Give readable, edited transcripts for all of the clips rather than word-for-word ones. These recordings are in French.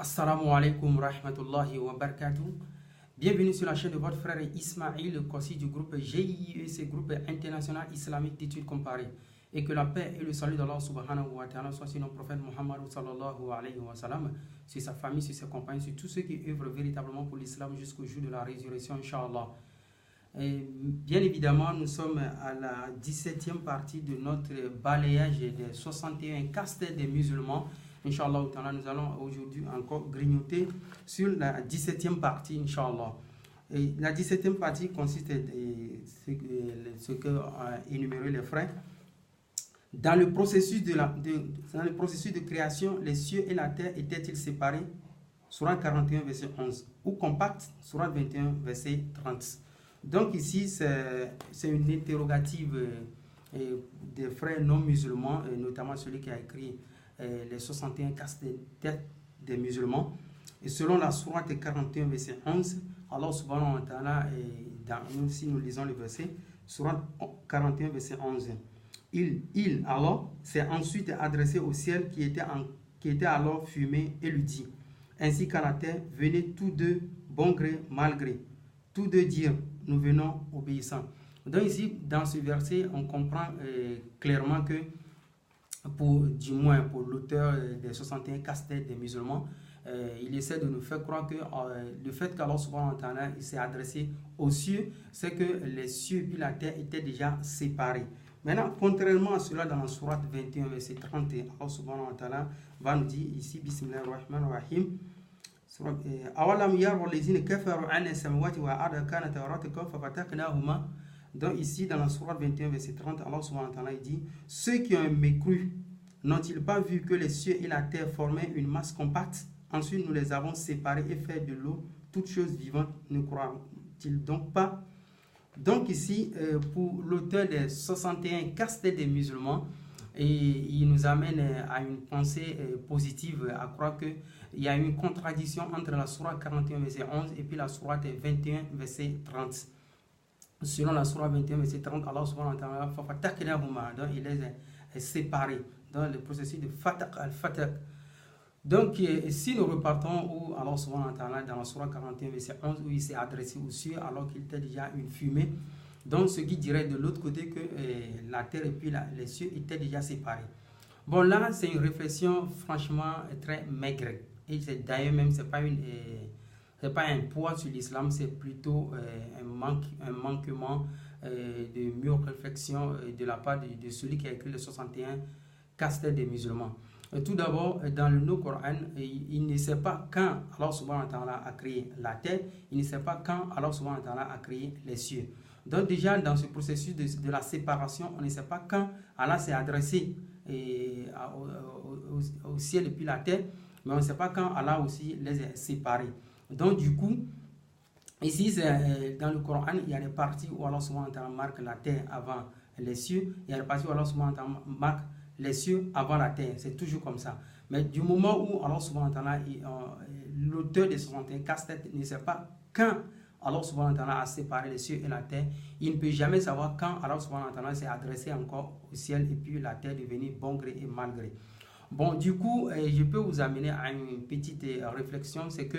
Assalamu alaikum rahmatullahi wa barakatuh. Bienvenue sur la chaîne de votre frère Ismaïl, le Kossi du groupe GIEC, groupe international islamique d'études comparées. Et que la paix et le salut d'Allah subhanahu wa ta'ala soient sur notre prophète Muhammad sallallahu alayhi wa sallam, sur sa famille, sur ses compagnons, sur tous ceux qui œuvrent véritablement pour l'islam jusqu'au jour de la résurrection, Inch'Allah. Et bien évidemment, nous sommes à la 17e partie de notre balayage des 61 castes des musulmans. Inch'Allah, nous allons aujourd'hui encore grignoter sur la 17e partie, Inch'Allah. Et la 17e partie consiste à ce que énuméré les frères. Dans le processus de création, les cieux et la terre étaient-ils séparés? Sourate 41, verset 11. Ou compacts? Sourate 21, verset 30. Donc ici, c'est une interrogative des frères non musulmans, notamment celui qui a écrit les 61 castes des musulmans. Et selon la sourate 41, verset 11, Allah subhanahu wa ta'ala, si nous lisons le verset, sourate 41, verset 11, Allah s'est ensuite adressé au ciel qui était alors fumé et lui dit, ainsi qu'à la terre, venez tous deux, bon gré, mal gré. Tous deux dirent, nous venons obéissants. Donc ici, dans ce verset, on comprend clairement que du moins pour l'auteur des 61 castes des musulmans, il essaie de nous faire croire que le fait qu'Allah subhanahu wa ta'ala s'est adressé aux cieux, c'est que les cieux et la terre étaient déjà séparés. Maintenant, contrairement à cela, dans la sourate 21, verset 30, Allah subhanahu wa ta'ala va nous dire ici, Bismillahirrahmanirrahim, awalam yarwa allazina kafaru anna samawati wa arda kanata ratqan fafataknahuma. Donc ici dans la sourate 21 verset 30, Allah subhanahu wa ta'ala dit, ceux qui ont mécru n'ont-ils pas vu que les cieux et la terre formaient une masse compacte? Ensuite nous les avons séparés et fait de l'eau toutes choses vivantes, ne croient-ils donc pas? Donc ici pour l'auteur des 61 castes des musulmans, et il nous amène à une pensée positive, à croire qu'il y a une contradiction entre la sourate 41 verset 11 et puis la sourate 21 verset 30. Selon la sourate 21 verset 30, Allah subhanahu wa ta'ala, donc il les a séparés dans le processus de fataq al-fataq. Donc si nous repartons où Allah subhanahu wa ta'ala dans la sourate 41 verset 11 où il s'est adressé aux cieux alors qu'il était déjà une fumée, donc ce qui dirait de l'autre côté que la terre et puis les cieux étaient déjà séparés. Bon là c'est une réflexion franchement très maigre et d'ailleurs même c'est pas un poids sur l'islam, c'est plutôt un manquement de mûre réflexion de la part de celui qui a écrit les 61 castes des musulmans. Tout d'abord, dans le Coran, il ne sait pas quand Allah subhanahu wa ta'ala a créé la terre, il ne sait pas quand Allah subhanahu wa ta'ala a créé les cieux. Donc déjà, dans ce processus de la séparation, on ne sait pas quand Allah s'est adressé au ciel et puis la terre, mais on ne sait pas quand Allah aussi les a séparés. Donc du coup, ici, dans le Coran, il y a des parties où Allah subhanahu wa ta'ala marque la terre avant les cieux, il y a des parties où Allah subhanahu wa ta'ala marque les cieux avant la terre, c'est toujours comme ça. Mais du moment où Allah subhanahu wa ta'ala, l'auteur des 61 castes ne sait pas quand Allah subhanahu wa ta'ala a séparé les cieux et la terre, il ne peut jamais savoir quand Allah subhanahu wa ta'ala s'est adressé encore au ciel et puis la terre devenue bon gré et mal gré. Bon, du coup, je peux vous amener à une petite réflexion, c'est que,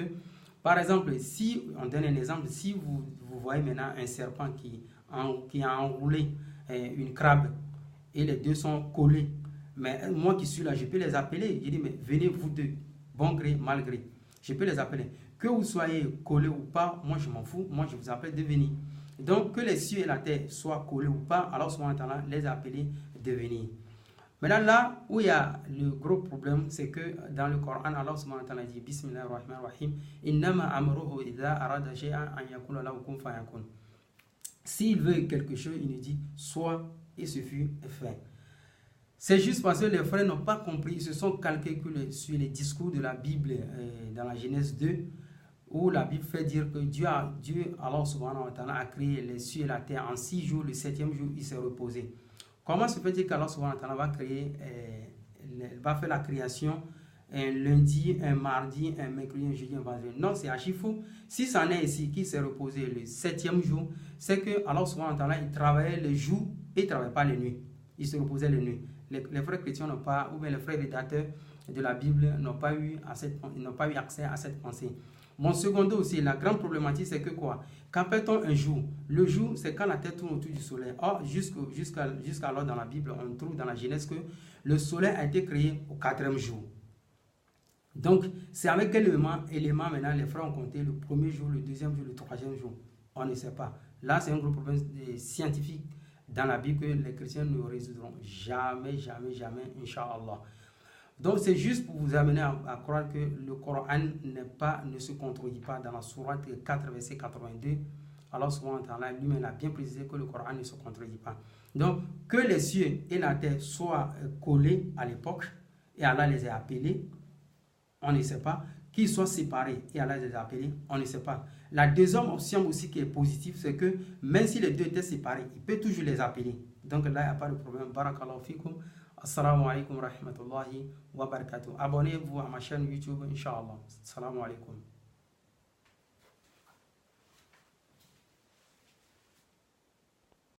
par exemple, si, on donne un exemple, si vous voyez maintenant un serpent qui a enroulé une crabe et les deux sont collés, mais moi qui suis là, je peux les appeler, je dis, mais venez vous deux, bon gré, mal gré, je peux les appeler. Que vous soyez collés ou pas, moi je m'en fous, moi je vous appelle de venir. Donc que les cieux et la terre soient collés ou pas, alors subhanahu wa ta'ala les appeler de venir. Maintenant là où il y a le gros problème, c'est que dans le Coran, Allah subhanahu wa ta'ala dit Bismillahirrahmanirrahim, Innama amruhu idha arada shay'an an yakuna lahu kun fayakun. S'il veut quelque chose, il nous dit soit et ce fut fait. C'est juste parce que les frères n'ont pas compris, ils se sont calqués sur les discours de la Bible dans la Genèse 2, où la Bible fait dire que Dieu Allah subhanahu wa ta'ala a créé les cieux et la terre en 6 jours, le 7e jour il s'est reposé. Comment se fait-il qu'Allah subhanahu wa ta'ala va faire la création un lundi, un mardi, un mercredi, un jeudi, un vendredi? Non, c'est archi faux. Si ça en est ici qui s'est reposé le 7e jour, c'est que Allah subhanahu wa ta'ala il travaillait les jours et il ne travaillait pas les nuits. Il se reposait les nuits. les frères chrétiens n'ont pas, ou bien les frères rédacteurs de la Bible n'ont pas eu accès à cette pensée. Mon secondo aussi, la grande problématique, c'est que quoi? Qu'appelle-t-on un jour? Le jour, c'est quand la Terre tourne autour du soleil. Or, jusqu'alors dans la Bible, on trouve dans la Genèse que le soleil a été créé au 4e jour. Donc, c'est avec quel élément maintenant les frères ont compté le premier jour, le deuxième jour, le troisième jour? On ne sait pas. Là, c'est un gros problème scientifique dans la Bible que les chrétiens ne résoudront jamais, jamais, jamais, Inch'Allah. Donc, c'est juste pour vous amener à croire que le Coran ne se contredit pas. Dans la sourate 4, verset 82, alors souvent lui-même a bien précisé que le Coran ne se contredit pas. Donc, que les cieux et la terre soient collés à l'époque et Allah les a appelés, on ne sait pas. Qu'ils soient séparés et Allah les a appelés, on ne sait pas. La deuxième option aussi qui est positive, c'est que même si les deux étaient séparés, il peut toujours les appeler. Donc là, il n'y a pas de problème. Barakallahu fikum. Assalamu alaikum wa rahmatullahi wa barakatuh. Abonnez-vous à ma chaîne YouTube, Inch'Allah. Assalamu alaikum.